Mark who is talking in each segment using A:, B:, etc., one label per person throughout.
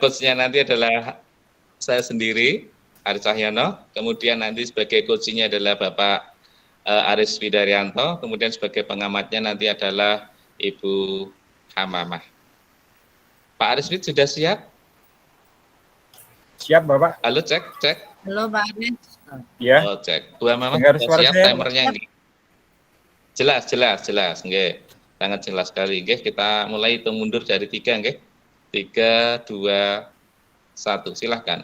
A: Coachnya nanti adalah saya sendiri, Aris Cahyono, kemudian nanti sebagai coachnya adalah Bapak Aris Widaryanto, kemudian sebagai pengamatnya nanti adalah Ibu Hamamah. Pak Aris sudah siap?
B: Siap, Bapak.
A: Halo, cek.
C: Halo, Pak Aris.
B: Ya.
A: Oh, cek. Bu Hamamah
B: sudah
A: siap
B: saya,
A: timernya? Jelas. Nggih. Sangat jelas sekali. Nggih, kita mulai hitung mundur dari 3, nggih. 3, 2, 1. Silahkan.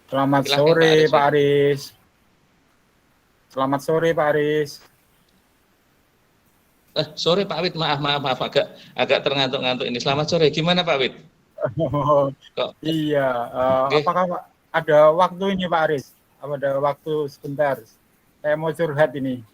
B: Selamat sore, Pak Aris. Selamat sore, Pak Aris.
A: Sore Pak Wid, maaf agak terngantuk-ngantuk ini. Selamat sore, gimana Pak Wid?
B: Iya, apakah Pak ada waktu ini Pak Aris? Ada waktu sebentar? Saya mau curhat ini.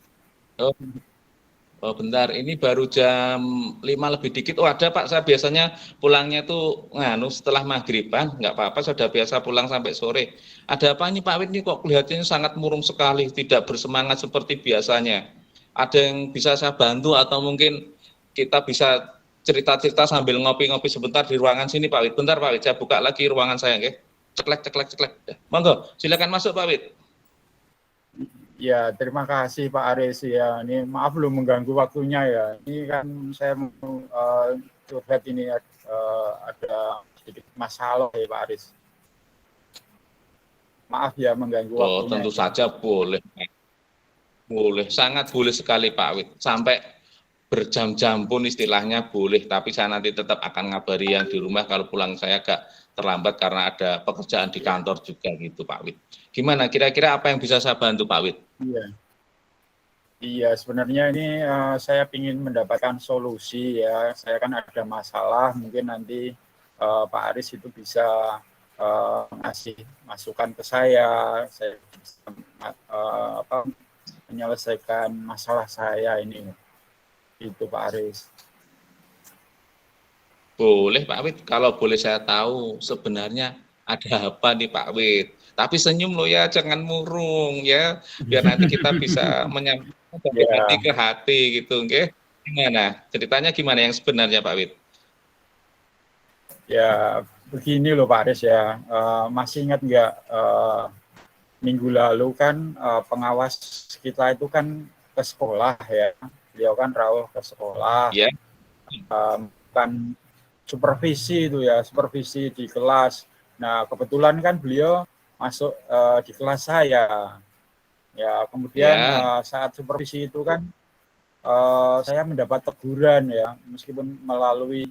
A: Oh bentar, ini baru jam 5 lebih dikit. Oh ada Pak, saya biasanya pulangnya tuh setelah maghriban, nggak apa-apa, sudah biasa pulang sampai sore. Ada apa nih Pak Wid, ini kok kelihatannya sangat murung sekali, tidak bersemangat seperti biasanya. Ada yang bisa saya bantu atau mungkin kita bisa cerita-cerita sambil ngopi-ngopi sebentar di ruangan sini Pak Wid. Bentar Pak Wid, saya buka lagi ruangan saya, oke? Ceklek. Monggo, silakan masuk Pak Wid.
B: Ya, terima kasih Pak Aris ya. Ini maaf belum mengganggu waktunya ya. Ini kan saya mau curhat ini ada sedikit masalah ya Pak Aris. Maaf ya mengganggu waktunya.
A: Oh, tentu saja boleh. Boleh, sangat boleh sekali Pak Wid. Sampai berjam-jam pun istilahnya boleh, tapi saya nanti tetap akan ngabari yang di rumah kalau pulang saya agak terlambat karena ada pekerjaan di kantor juga gitu Pak Wid. Gimana kira-kira apa yang bisa saya bantu Pak Wid?
B: Iya, sebenarnya ini saya ingin mendapatkan solusi ya. Saya kan ada masalah, mungkin nanti Pak Aris itu bisa ngasih masukan ke saya bisa menyelesaikan masalah saya ini. Itu Pak Aris.
A: Boleh Pak Wid, kalau boleh saya tahu sebenarnya ada apa nih Pak Wid? Tapi senyum loh ya, jangan murung ya, biar nanti kita bisa menyampaikan dari hati ke hati gitu, oke? Gimana? Ceritanya gimana yang sebenarnya Pak Wid?
B: Ya, begini loh Pak Aris ya, masih ingat nggak minggu lalu kan pengawas kita itu kan ke sekolah ya, beliau kan rawuh ke sekolah, kan supervisi itu ya, supervisi di kelas. Nah kebetulan kan beliau masuk di kelas saya. Ya kemudian saat supervisi itu kan saya mendapat teguran ya, meskipun melalui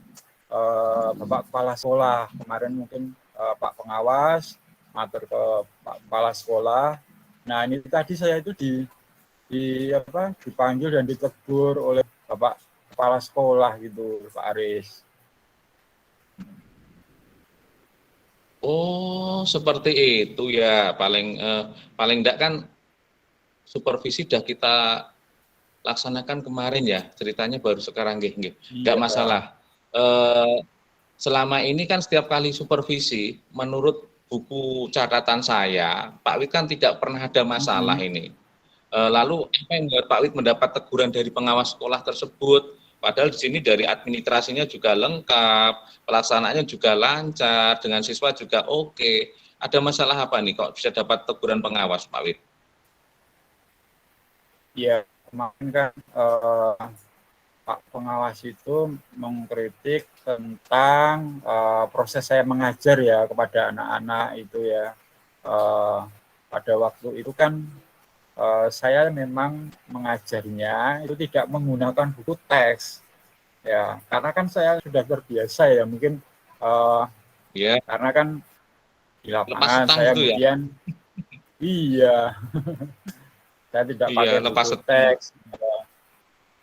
B: Bapak Kepala Sekolah. Kemarin mungkin Pak Pengawas matur ke Pak Kepala Sekolah. Nah ini tadi saya itu dipanggil dan ditegur oleh Bapak Kepala Sekolah gitu Pak Aris.
A: Oh, seperti itu ya. Paling enggak kan supervisi sudah kita laksanakan kemarin ya. Ceritanya baru sekarang nggih. Enggak masalah. Selama ini kan setiap kali supervisi, menurut buku catatan saya, Pak Wid kan tidak pernah ada masalah ini. Lalu apa yang membuat Pak Wid mendapat teguran dari pengawas sekolah tersebut? Padahal di sini dari administrasinya juga lengkap, pelaksanaannya juga lancar, dengan siswa juga oke. Ada masalah apa nih kok bisa dapat teguran pengawas, Pak Wid?
B: Ya, kemarin kan Pak Pengawas itu mengkritik tentang proses saya mengajar ya kepada anak-anak itu ya. Pada waktu itu kan saya memang mengajarnya itu tidak menggunakan buku teks ya, karena kan saya sudah terbiasa ya mungkin karena kan di lapangan saya kemudian saya tidak pakai buku teks.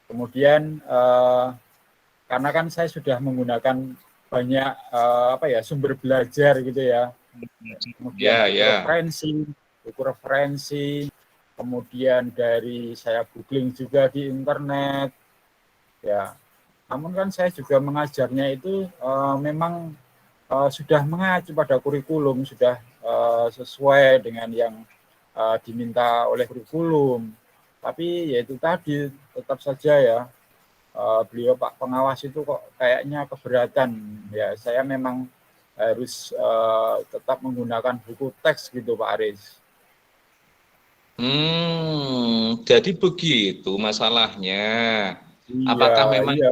B: Kemudian karena kan saya sudah menggunakan banyak sumber belajar gitu ya, kemudian
A: Ya, ya.
B: buku referensi, kemudian dari saya googling juga di internet, ya. Namun kan saya juga mengajarnya itu memang sudah mengacu pada kurikulum, sudah sesuai dengan yang diminta oleh kurikulum. Tapi ya itu tadi, tetap saja ya, beliau Pak Pengawas itu kok kayaknya keberatan. Ya saya memang harus tetap menggunakan buku teks gitu Pak Aris.
A: Jadi begitu masalahnya.
B: Iya,
A: Apakah memang
B: iya,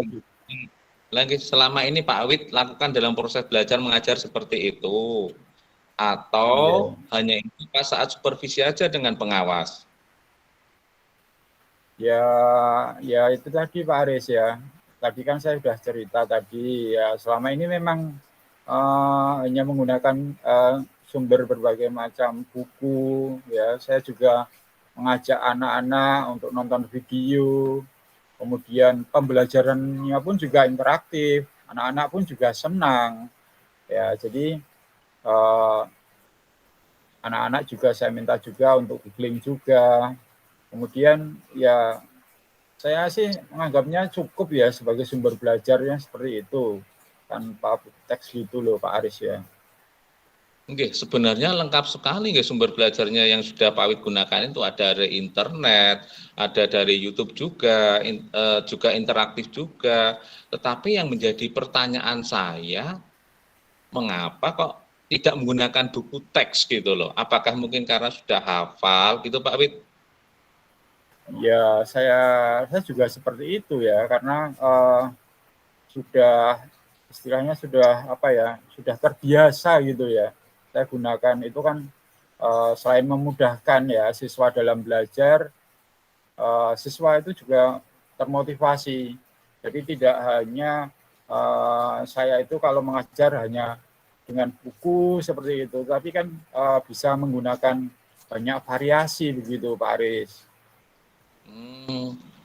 A: lagi selama ini Pak Awid lakukan dalam proses belajar mengajar seperti itu,
B: iya.
A: atau hanya ini pas saat supervisi aja dengan pengawas?
B: Ya, ya itu tadi Pak Aris ya. Tadi kan saya sudah cerita tadi ya, selama ini memang hanya menggunakan sumber berbagai macam buku ya. Saya juga mengajak anak-anak untuk nonton video, kemudian pembelajarannya pun juga interaktif, anak-anak pun juga senang ya. Jadi eh, anak-anak juga saya minta juga untuk googling juga, kemudian ya saya sih menganggapnya cukup ya sebagai sumber belajarnya seperti itu, tanpa teks gitu loh Pak Aris ya.
A: Oke, sebenarnya lengkap sekali nggih sumber belajarnya yang sudah Pak Awid gunakan itu ada dari internet, ada dari YouTube juga, juga interaktif juga. Tetapi yang menjadi pertanyaan saya, mengapa kok tidak menggunakan buku teks gitu loh? Apakah mungkin karena sudah hafal gitu Pak Awid?
B: Ya saya juga seperti itu ya, karena sudah istilahnya sudah apa ya, sudah terbiasa gitu ya. Saya gunakan itu kan selain memudahkan ya siswa dalam belajar, siswa itu juga termotivasi. Jadi tidak hanya saya itu kalau mengajar hanya dengan buku seperti itu, tapi kan bisa menggunakan banyak variasi begitu Pak Aris.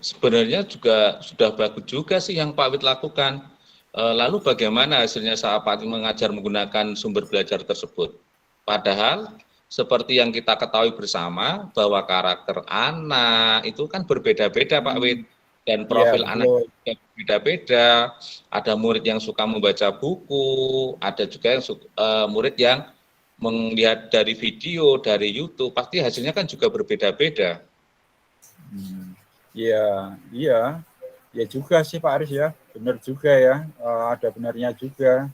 A: Sebenarnya juga sudah bagus juga sih yang Pak Wid lakukan. Lalu bagaimana hasilnya saat Pak Wid mengajar menggunakan sumber belajar tersebut? Padahal seperti yang kita ketahui bersama bahwa karakter anak itu kan berbeda-beda Pak Wid, dan
B: Iya
A: profil anak
B: betul.
A: juga berbeda-beda. Ada murid yang suka membaca buku, ada juga yang murid yang melihat dari video, dari YouTube, pasti hasilnya kan juga berbeda-beda.
B: Iya, iya, ya juga sih Pak Aris ya, benar juga ya, ada benarnya juga.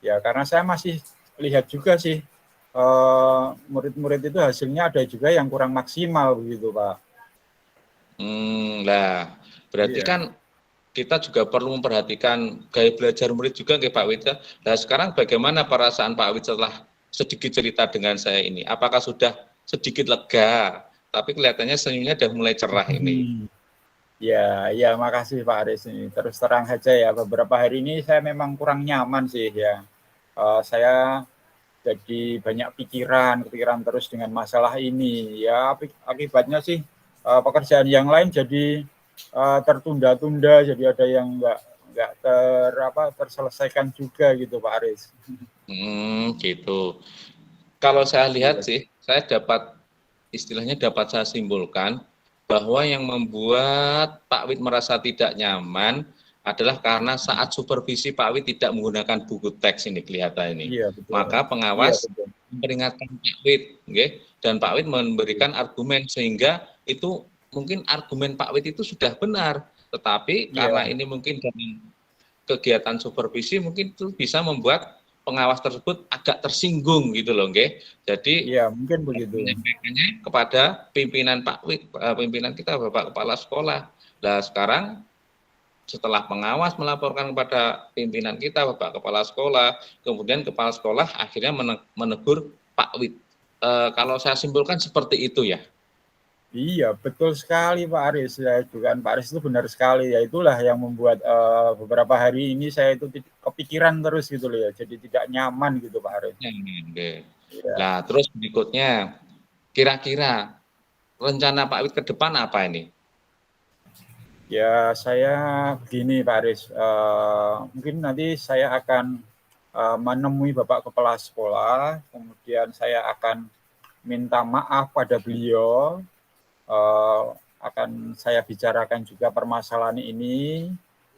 B: Ya karena saya masih lihat juga sih murid-murid itu hasilnya ada juga yang kurang maksimal begitu Pak.
A: Lah, berarti
B: Iya,
A: kan kita juga perlu memperhatikan gaya belajar murid juga ke Pak Wid. Nah, sekarang bagaimana perasaan Pak Wid setelah sedikit cerita dengan saya ini? Apakah sudah sedikit lega? Tapi kelihatannya senyumnya sudah mulai cerah ini.
B: ya, ya makasih Pak Aris ini. Terus terang saja ya, beberapa hari ini saya memang kurang nyaman sih ya. Saya jadi banyak pikiran terus dengan masalah ini. Ya akibatnya sih pekerjaan yang lain jadi tertunda-tunda, jadi ada yang nggak terselesaikan juga gitu Pak Aris.
A: Gitu. Kalau saya lihat
B: Iya,
A: sih, saya dapat istilahnya dapat saya simpulkan bahwa yang membuat Pak Wid merasa tidak nyaman adalah karena saat supervisi Pak Wid tidak menggunakan buku teks ini kelihatan ini.
B: iya betul.
A: Maka
B: Iya
A: pengawas
B: betul.
A: memperingatkan Pak Wid, okay? Dan Pak Wid memberikan argumen sehingga itu mungkin argumen Pak Wid itu sudah benar, tetapi
B: Iya,
A: karena ini mungkin dengan kegiatan supervisi mungkin itu bisa membuat pengawas tersebut agak tersinggung gitu loh, nggih. Jadi
B: iya mungkin begitu.
A: menyampaikannya kepada pimpinan Pak Wid, pimpinan kita Bapak Kepala Sekolah. Nah, sekarang setelah pengawas melaporkan kepada pimpinan kita Bapak Kepala Sekolah, kemudian Kepala Sekolah akhirnya menegur Pak Wid. Kalau saya simpulkan seperti itu ya.
B: Iya, betul sekali Pak Aris. Ya, dugaan Pak Aris itu benar sekali. Ya itulah yang membuat beberapa hari ini saya itu kepikiran terus gitu loh ya. Jadi tidak nyaman gitu Pak Aris. Iya.
A: Nah, terus berikutnya, kira-kira rencana Pak Wid ke depan apa ini?
B: Ya, saya begini Pak Aris, mungkin nanti saya akan menemui Bapak Kepala Sekolah, kemudian saya akan minta maaf pada beliau, akan saya bicarakan juga permasalahan ini,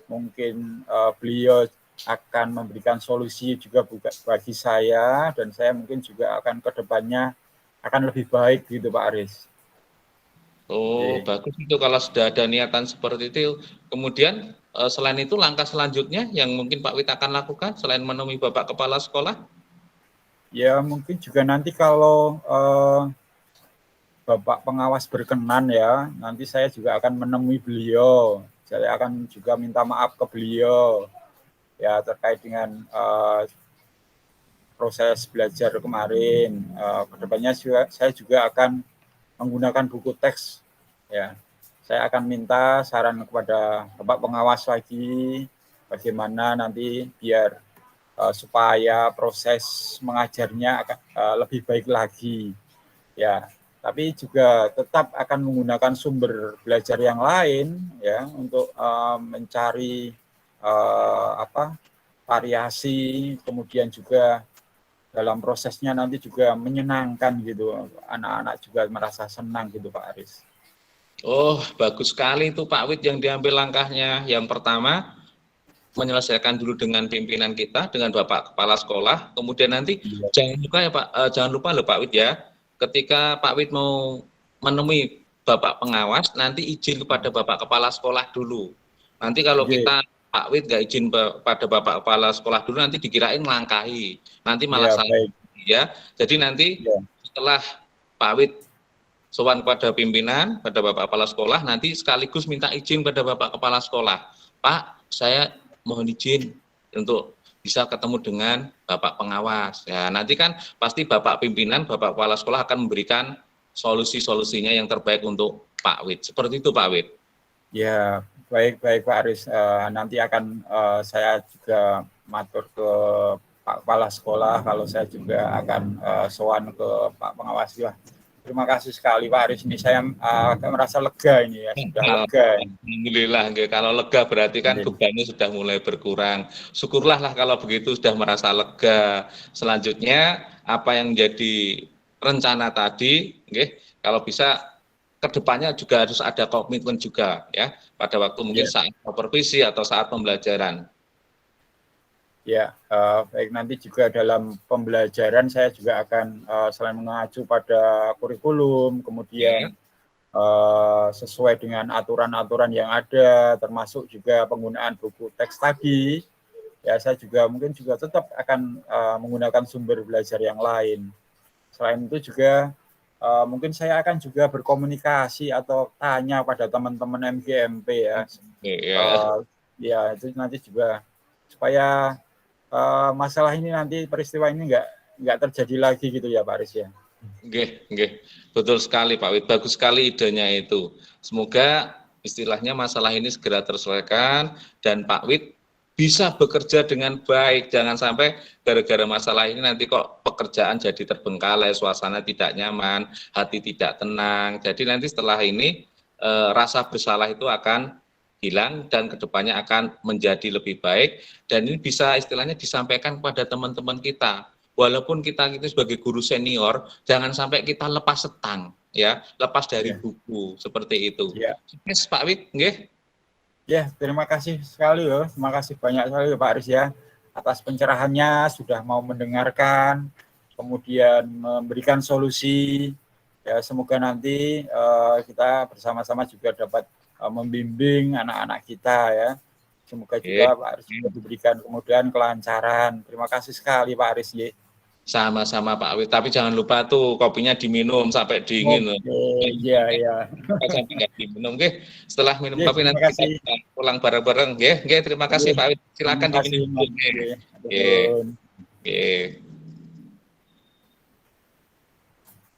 B: mungkin beliau akan memberikan solusi juga bagi saya, dan saya mungkin juga akan ke depannya akan lebih baik gitu Pak Aris.
A: Oh,
B: Oke.
A: bagus itu kalau sudah ada niatan seperti itu. Kemudian selain itu langkah selanjutnya yang mungkin Pak Wid akan lakukan selain menemui Bapak Kepala Sekolah?
B: Ya mungkin juga nanti kalau Bapak pengawas berkenan ya, nanti saya juga akan menemui beliau. Saya akan juga minta maaf ke beliau ya terkait dengan proses belajar kemarin. Kedepannya juga, saya juga akan menggunakan buku teks ya. Saya akan minta saran kepada Bapak pengawas lagi bagaimana nanti biar supaya proses mengajarnya akan lebih baik lagi ya, tapi juga tetap akan menggunakan sumber belajar yang lain ya untuk mencari variasi, kemudian juga dalam prosesnya nanti juga menyenangkan gitu, anak-anak juga merasa senang gitu Pak Aris.
A: Oh, bagus sekali itu Pak Wid yang diambil langkahnya. Yang pertama, menyelesaikan dulu dengan pimpinan kita, dengan Bapak Kepala Sekolah. Kemudian nanti
B: Iya,
A: jangan lupa ya Pak, jangan lupa loh Pak Wid ya, ketika Pak Wid mau menemui Bapak pengawas, nanti izin kepada Bapak Kepala Sekolah dulu. Nanti kalau
B: iya,
A: kita Pak Wid nggak izin pada Bapak Kepala Sekolah dulu, nanti dikirain melangkahi. Nanti malah
B: iya,
A: salah
B: baik,
A: ya. Jadi nanti
B: iya,
A: setelah Pak Wid sowan pada pimpinan, pada Bapak Kepala Sekolah, nanti sekaligus minta izin pada Bapak Kepala Sekolah. Pak, saya mohon izin untuk bisa ketemu dengan Bapak pengawas. Ya, nanti kan pasti Bapak pimpinan, Bapak Kepala Sekolah akan memberikan solusi-solusinya yang terbaik untuk Pak Wid. Seperti itu Pak Wid.
B: ya, baik, baik Pak Aris. Nanti akan saya juga matur ke Pak Kepala Sekolah, kalau saya juga akan sowan ke Pak Pengawas. Ya, terima kasih sekali Pak Aris. Ini saya merasa lega ini ya, sudah lega.
A: Alhamdulillah, kalau lega berarti kan bebannya sudah mulai berkurang. Syukurlah lah kalau begitu sudah merasa lega. Selanjutnya apa yang jadi rencana tadi, kalau bisa kedepannya juga harus ada komitmen juga ya pada waktu mungkin
B: Ya,
A: saat supervisi atau saat pembelajaran.
B: ya, baik, nanti juga dalam pembelajaran saya juga akan selain mengacu pada kurikulum, kemudian
A: Ya.
B: Sesuai dengan aturan-aturan yang ada, termasuk juga penggunaan buku teks tadi, ya saya juga mungkin juga tetap akan menggunakan sumber belajar yang lain. Selain itu juga mungkin saya akan juga berkomunikasi atau tanya pada teman-teman MGMP ya.
A: Ya.
B: Ya itu nanti juga supaya masalah ini nanti peristiwa ini nggak terjadi lagi gitu ya Pak Aris ya.
A: Nggih, betul sekali Pak Wid, bagus sekali idenya itu. Semoga istilahnya masalah ini segera terselesaikan dan Pak Wid bisa bekerja dengan baik. Jangan sampai gara-gara masalah ini nanti kok pekerjaan jadi terbengkalai, suasana tidak nyaman, hati tidak tenang. Jadi nanti setelah ini rasa bersalah itu akan hilang dan kedepannya akan menjadi lebih baik dan ini bisa istilahnya disampaikan kepada teman-teman kita. Walaupun kita itu sebagai guru senior, jangan sampai kita lepas setang, ya, lepas dari
B: Ya,
A: buku seperti itu.
B: ya.
A: Sukses Pak Wid, nggih.
B: Ya, terima kasih sekali loh. Terima kasih banyak sekali Pak Aris ya atas pencerahannya, sudah mau mendengarkan, kemudian memberikan solusi. Ya, semoga nanti kita bersama-sama juga dapat membimbing anak-anak kita ya. Semoga juga
A: Oke.
B: Pak Aris juga diberikan kemudian kelancaran. Terima kasih sekali Pak Aris. Ya.
A: Sama-sama Pak Wid, tapi jangan lupa tuh kopinya diminum sampai dingin.
B: Oke, ya, ya.
A: Sampai nggak diminum, nggih. Setelah minum
B: Ya,
A: kopi
B: terima
A: nanti kita
B: kasih.
A: bisa pulang bareng-bareng, nggih. Nggih, terima kasih
B: Ya,
A: Pak Wid.
B: terima
A: Silakan
B: kasih
A: diminum.
B: Mas.
A: Nggih.
B: Ya,
A: Nggih.
B: atur.
A: Nggih.